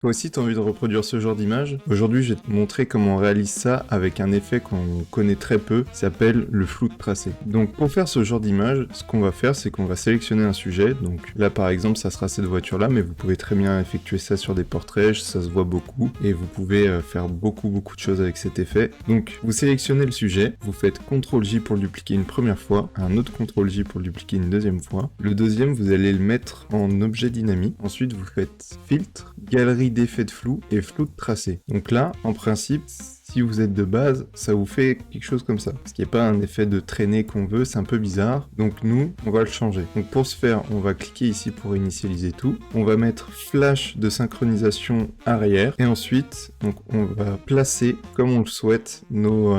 Toi aussi, t'as envie de reproduire ce genre d'image? Aujourd'hui, je vais te montrer comment on réalise ça avec un effet qu'on connaît très peu, qui s'appelle le flou de tracé. Donc, pour faire ce genre d'image, ce qu'on va faire, c'est qu'on va sélectionner un sujet. Donc là, par exemple, ça sera cette voiture-là, mais vous pouvez très bien effectuer ça sur des portraits, ça se voit beaucoup, et vous pouvez faire beaucoup de choses avec cet effet. Donc, vous sélectionnez le sujet, vous faites CTRL-J pour le dupliquer une première fois, un autre CTRL-J pour le dupliquer une deuxième fois. Le deuxième, vous allez le mettre en objet dynamique. Ensuite, vous faites filtre, galerie d'effets de flou et flou de tracé. Donc là, en principe, si vous êtes de base, ça vous fait quelque chose comme ça. Ce qui n'est pas un effet de traînée qu'on veut, c'est un peu bizarre. Donc nous, on va le changer. Donc pour ce faire, on va cliquer ici pour initialiser tout. On va mettre flash de synchronisation arrière. Et ensuite, donc on va placer, comme on le souhaite, nos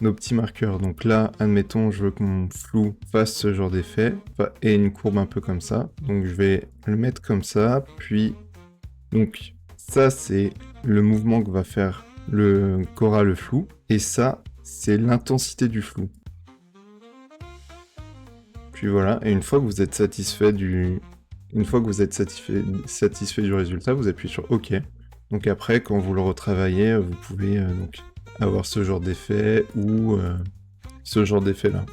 petits marqueurs. Donc là, admettons, je veux que mon flou fasse ce genre d'effet. Et une courbe un peu comme ça. Donc je vais le mettre comme ça, puis... Donc ça, c'est le mouvement que va faire qu'aura le flou, et ça, c'est l'intensité du flou. Puis voilà, et une fois que vous êtes satisfait du résultat, vous appuyez sur OK. Donc après, quand vous le retravaillez, vous pouvez donc avoir ce genre d'effet ou ce genre d'effet là.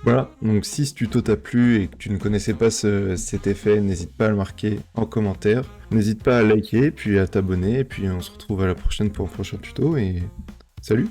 Voilà, donc si ce tuto t'a plu et que tu ne connaissais pas cet effet, n'hésite pas à le marquer en commentaire. N'hésite pas à liker, puis à t'abonner, et puis on se retrouve à la prochaine pour un prochain tuto, et salut!